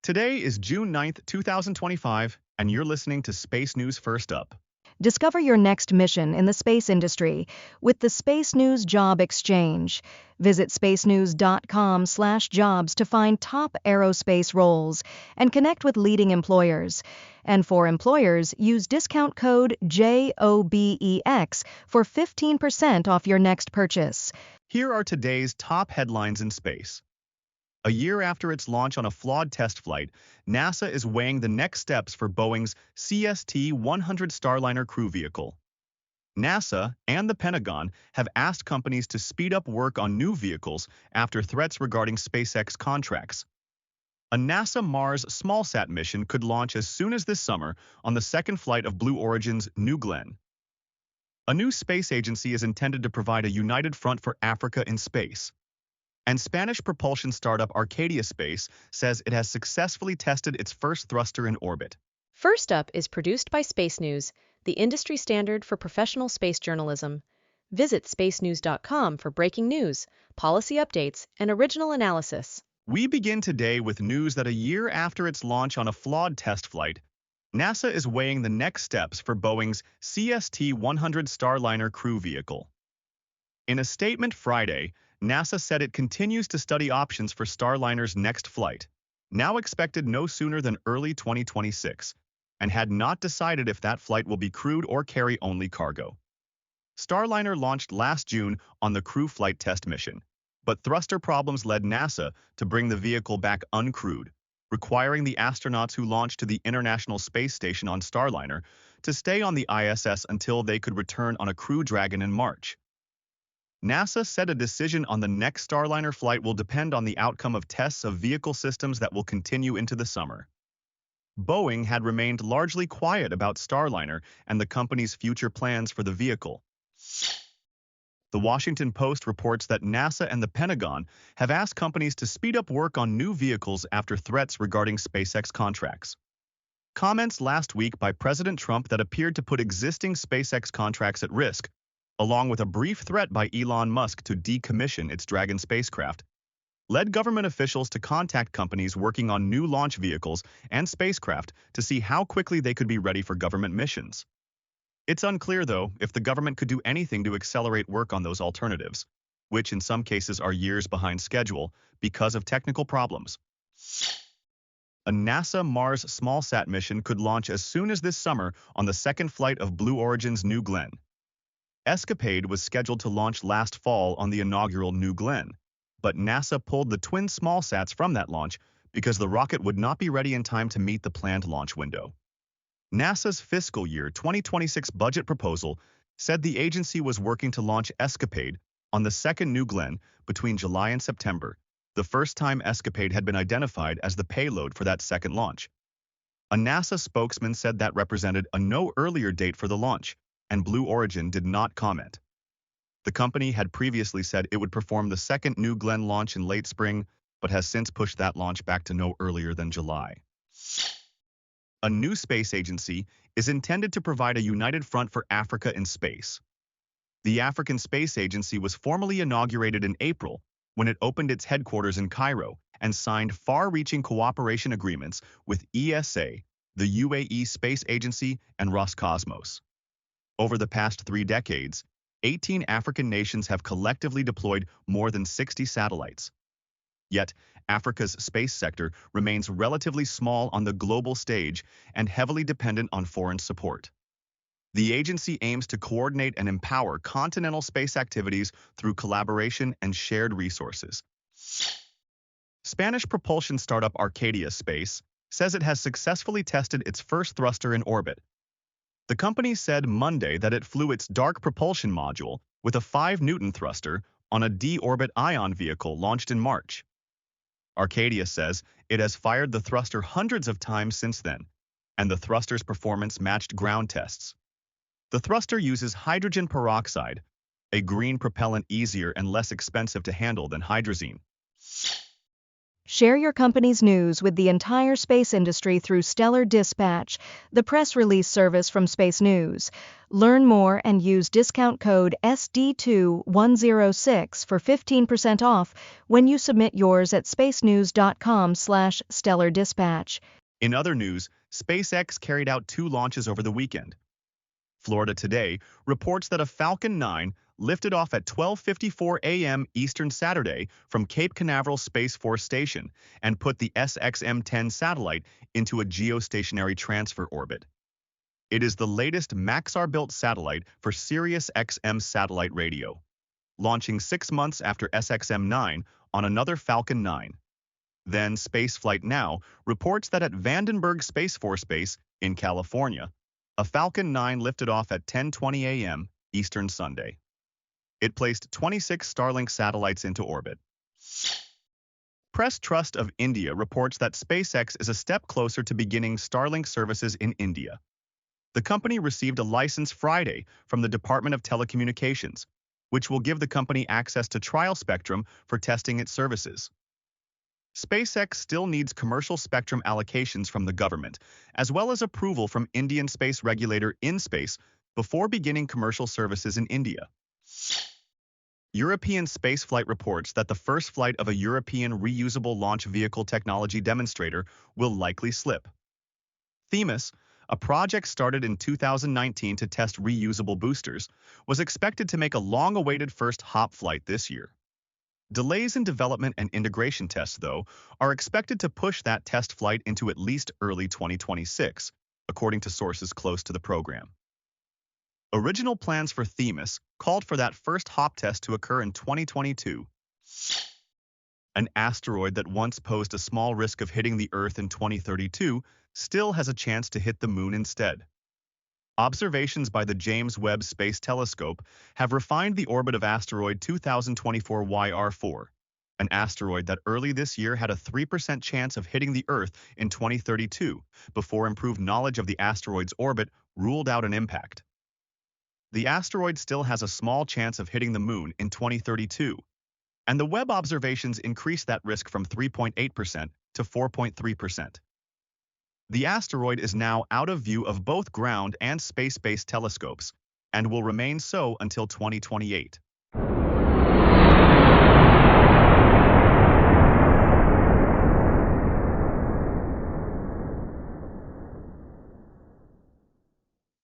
Today is June 9th, 2025, and you're listening to Space News First Up. Discover your next mission in the space industry with the Space News Job Exchange. Visit spacenews.com/jobs to find top aerospace roles and connect with leading employers. And for employers, use discount code JOBEX for 15% off your next purchase. Here are today's top headlines in space. A year after its launch on a flawed test flight, NASA is weighing the next steps for Boeing's CST-100 Starliner crew vehicle. NASA and the Pentagon have asked companies to speed up work on new vehicles after threats regarding SpaceX contracts. A NASA Mars smallsat mission could launch as soon as this summer on the second flight of Blue Origin's New Glenn. A new space agency is intended to provide a united front for Africa in space. And Spanish propulsion startup Arcadia Space says it has successfully tested its first thruster in orbit. First Up is produced by Space News, the industry standard for professional space journalism. Visit spacenews.com for breaking news, policy updates, and original analysis. We begin today with news that a year after its launch on a flawed test flight, NASA is weighing the next steps for Boeing's CST-100 Starliner crew vehicle. In a statement Friday, NASA said it continues to study options for Starliner's next flight, now expected no sooner than early 2026, and had not decided if that flight will be crewed or carry only cargo. Starliner launched last June on the crew flight test mission, but thruster problems led NASA to bring the vehicle back uncrewed, requiring the astronauts who launched to the International Space Station on Starliner to stay on the ISS until they could return on a Crew Dragon in March. NASA said a decision on the next Starliner flight will depend on the outcome of tests of vehicle systems that will continue into the summer. Boeing had remained largely quiet about Starliner and the company's future plans for the vehicle. The Washington Post reports that NASA and the Pentagon have asked companies to speed up work on new vehicles after threats regarding SpaceX contracts. Comments last week by President Trump that appeared to put existing SpaceX contracts at risk, along with a brief threat by Elon Musk to decommission its Dragon spacecraft, led government officials to contact companies working on new launch vehicles and spacecraft to see how quickly they could be ready for government missions. It's unclear, though, if the government could do anything to accelerate work on those alternatives, which in some cases are years behind schedule because of technical problems. A NASA Mars smallsat mission could launch as soon as this summer on the second flight of Blue Origin's New Glenn. Escapade was scheduled to launch last fall on the inaugural New Glenn, but NASA pulled the twin smallsats from that launch because the rocket would not be ready in time to meet the planned launch window. NASA's fiscal year 2026 budget proposal said the agency was working to launch Escapade on the second New Glenn between July and September, the first time Escapade had been identified as the payload for that second launch. A NASA spokesman said that represented a no earlier date for the launch, and Blue Origin did not comment. The company had previously said it would perform the second New Glenn launch in late spring, but has since pushed that launch back to no earlier than July. A new space agency is intended to provide a united front for Africa in space. The African Space Agency was formally inaugurated in April when it opened its headquarters in Cairo and signed far-reaching cooperation agreements with ESA, the UAE Space Agency, and Roscosmos. Over the past 3 decades, 18 African nations have collectively deployed more than 60 satellites. Yet, Africa's space sector remains relatively small on the global stage and heavily dependent on foreign support. The agency aims to coordinate and empower continental space activities through collaboration and shared resources. Spanish propulsion startup Arcadia Space says it has successfully tested its first thruster in orbit. The company said Monday that it flew its dark propulsion module with a 5-Newton thruster on a D-orbit Ion vehicle launched in March. Arcadia says it has fired the thruster hundreds of times since then, and the thruster's performance matched ground tests. The thruster uses hydrogen peroxide, a green propellant easier and less expensive to handle than hydrazine. Share your company's news with the entire space industry through Stellar Dispatch, the press release service from Space News. Learn more and use discount code SD2106 for 15% off when you submit yours at spacenews.com/stellardispatch. In other news, SpaceX carried out 2 launches over the weekend. Florida Today reports that a Falcon 9 lifted off at 12:54 a.m. Eastern Saturday from Cape Canaveral Space Force Station and put the SXM-10 satellite into a geostationary transfer orbit. It is the latest Maxar-built satellite for Sirius XM satellite radio, launching 6 months after SXM-9 on another Falcon 9. Then Spaceflight Now reports that at Vandenberg Space Force Base in California, a Falcon 9 lifted off at 10:20 a.m. Eastern Sunday. It placed 26 Starlink satellites into orbit. Press Trust of India reports that SpaceX is a step closer to beginning Starlink services in India. The company received a license Friday from the Department of Telecommunications, which will give the company access to trial spectrum for testing its services. SpaceX still needs commercial spectrum allocations from the government, as well as approval from Indian space regulator InSpace before beginning commercial services in India. European spaceflight reports that the first flight of a European reusable launch vehicle technology demonstrator will likely slip. Themis, a project started in 2019 to test reusable boosters, was expected to make a long-awaited first hop flight this year. Delays in development and integration tests, though, are expected to push that test flight into at least early 2026, according to sources close to the program. Original plans for Themis called for that first hop test to occur in 2022. An asteroid that once posed a small risk of hitting the Earth in 2032 still has a chance to hit the Moon instead. Observations by the James Webb Space Telescope have refined the orbit of asteroid 2024 YR4, an asteroid that early this year had a 3% chance of hitting the Earth in 2032, before improved knowledge of the asteroid's orbit ruled out an impact. The asteroid still has a small chance of hitting the Moon in 2032, and the Webb observations increased that risk from 3.8% to 4.3%. The asteroid is now out of view of both ground and space-based telescopes, and will remain so until 2028.